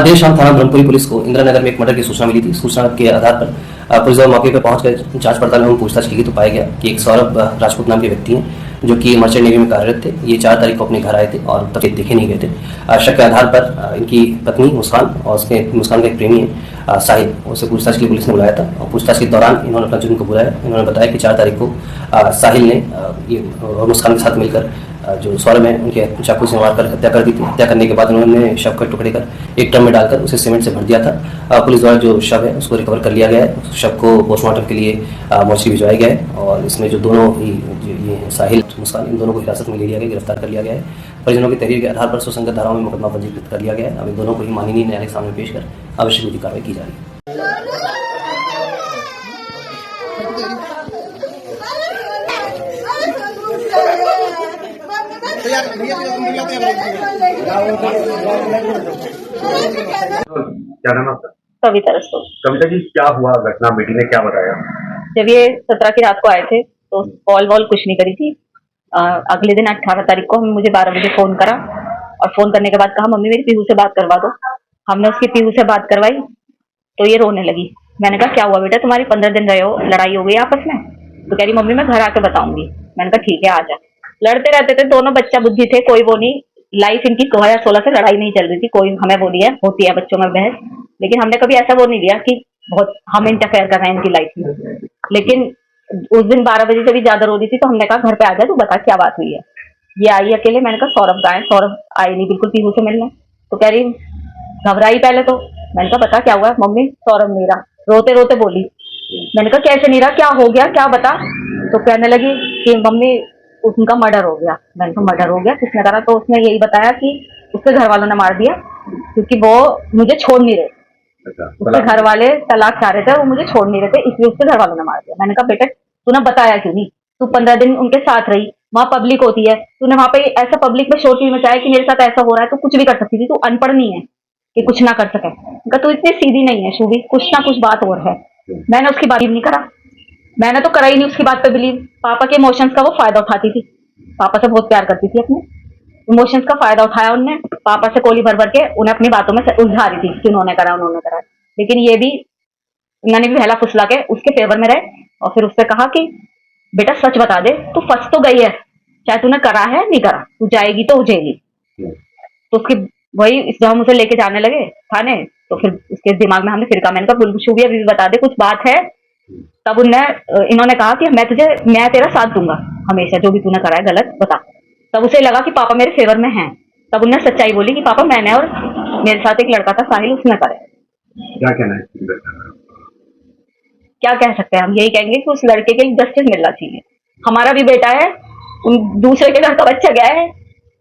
देर शाम थाना ब्रह्मपुरी पुलिस को इंदिरा नगर में एक मर्डर की सूचना मिली थी। सूचना के आधार पर पुलिस मौके पर पहुंचकर जांच पड़ताल एवं पूछताछ की तो पाया गया कि एक सौरभ राजपूत नाम के व्यक्ति हैं जो कि मर्चेंट नेवी में कार्यरत थे। ये 4 तारीख को अपने घर आए थे और तब तक देखे नहीं गए थे। शक के आधार पर इनकी पत्नी मुस्कान और उसके मुस्कान का एक प्रेमी है साहिल, उसे पूछताछ के लिए पुलिस ने बुलाया था और पूछताछ के दौरान इन्होंने अपना जुर्म को बुलाया। इन्होंने बताया कि 4 तारीख को साहिल ने और मुस्कान के साथ मिलकर जो सौरभ है उनके चाकू से मारकर हत्या कर दी थी। हत्या करने के बाद उन्होंने शव के टुकड़े कर एक ड्रम में डालकर उसे सीमेंट से भर दिया था। पुलिस द्वारा जो शव है उसको रिकवर कर लिया गया है। शव को पोस्टमार्टम के लिए मोर्चरी भिजवाया गया है और इसमें जो दोनों ही ये साहिल मुस्कान, इन दोनों को हिरासत में ले लिया गया, गिरफ्तार कर लिया गया है। परिजनों की तहरीर के आधार पर सुसंगत धाराओं में मुकदमा पंजीकृत कर लिया गया है। अब इन दोनों को ही माननीय न्यायालय के सामने पेश कर आवश्यक विधिक कार्रवाई की जा रही है। क्या नाम है आपका? कविता रस्तोगी। कविता जी, क्या हुआ घटना? बेटी ने क्या बताया? जब ये 17 की रात को आए थे तो कॉल वॉल कुछ नहीं करी थी। अगले दिन 18 तारीख को मुझे 12 बजे फोन करा और फोन करने के बाद कहा मम्मी मेरी पीहू से बात करवा दो। हमने उसकी पीहू से बात करवाई तो ये रोने लगी। मैंने कहा क्या हुआ बेटा, तुम्हारी 15 दिन रहे हो, लड़ाई हो गई आपस में? तो कह रही मम्मी मैं घर आके बताऊंगी। मैंने कहा ठीक है आ जा। लड़ते रहते थे दोनों, बच्चा बुद्धि थे, कोई वो नहीं। लाइफ इनकी 2016 से लड़ाई नहीं चल रही थी। कोई हमें बोली है होती है बच्चों में बहस, लेकिन हमने कभी ऐसा वो नहीं दिया कि बहुत हम इंटरफेयर कर रहे हैं इनकी लाइफ में। लेकिन उस दिन 12 बजे जब भी ज्यादा रो रही थी तो हमने कहा घर पे आ जा, तू बता क्या बात हुई है। ये आई अकेले। मैंने कहा सौरभ का है। सौरभ आई नहीं बिल्कुल पीहू से मिलने। तो कह रही घबराई पहले तो। मैंने कहा बता क्या हुआ है? मम्मी सौरभ नहीं रहा, रोते रोते बोली। मैंने कहा कैसे नहीं रहा, क्या हो गया, क्या बता। तो कहने लगी कि मम्मी उनका मर्डर हो गया। मैंने कहा मर्डर हो गया, किसने करा? तो उसने यही बताया कि उसके घर वालों ने मार दिया क्योंकि वो मुझे छोड़ नहीं रहे। उसके घर वाले तलाक चाह रहे थे, वो मुझे छोड़ नहीं रहे थे, इसलिए उसके घर वालों ने मार दिया। मैंने कहा बेटे तूने बताया क्यों नहीं? तू 15 दिन उनके साथ रही, वहाँ पब्लिक होती है, तूने वहाँ पे ऐसा पब्लिक में शोर क्यों मचाया कि मेरे साथ ऐसा हो रहा है? तो कुछ भी कर सकती थी, तू अनपढ़ नहीं है कि कुछ ना कर सके। तू इतनी सीधी नहीं है शुभी, कुछ ना कुछ बात और है। मैंने उसकी बात नहीं करा, मैंने तो करा ही नहीं उसकी बात पे बिलीव। पापा के इमोशंस का वो फायदा उठाती थी, पापा से बहुत प्यार करती थी, अपने इमोशंस का फायदा उठाया उनने। पापा से कोली भर भर के उन्हें अपनी बातों में उलझा रही थी कि उन्होंने करा उन्होंने करा। लेकिन ये भी उन्होंने भी पहला फुसला के उसके फेवर में रहे और फिर उससे कहा कि बेटा सच बता दे, तू फंस तो गई है, चाहे तूने करा है नहीं करा, तू जाएगी तो उजेगी। तो उसकी वही इस जब हम उसे लेके जाने लगे थाने तो फिर उसके दिमाग में हमने फिर कहा, मैंने कहा शुभी अभी बता दे कुछ बात है। तब इन्होंने कहा कि मैं तेरा साथ दूंगा हमेशा, जो भी तूने करा है गलत बता। तब उसे लगा कि पापा मेरे फेवर में हैं। तब उन्होंने सच्चाई बोली कि पापा मैंने और मेरे साथ एक लड़का था साहिल, उसने करे। क्या कहना है? क्या कह सकते हैं हम? यही कहेंगे कि उस लड़के के लिए जस्टिस मिलना चाहिए। हमारा भी बेटा है, दूसरे के घर का बच्चा गया है।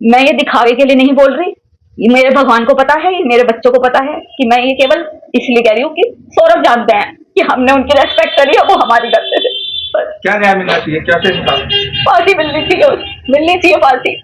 मैं ये दिखावे के लिए नहीं बोल रही, ये मेरे भगवान को पता है, ये मेरे बच्चों को पता है कि मैं ये केवल इसलिए कह रही हूँ कि सौरभ जानते हैं कि हमने उनकी रेस्पेक्ट करी है, वो हमारी करते थे। क्या न्याय मिलना चाहिए? क्या फांसी मिलनी चाहिए फांसी।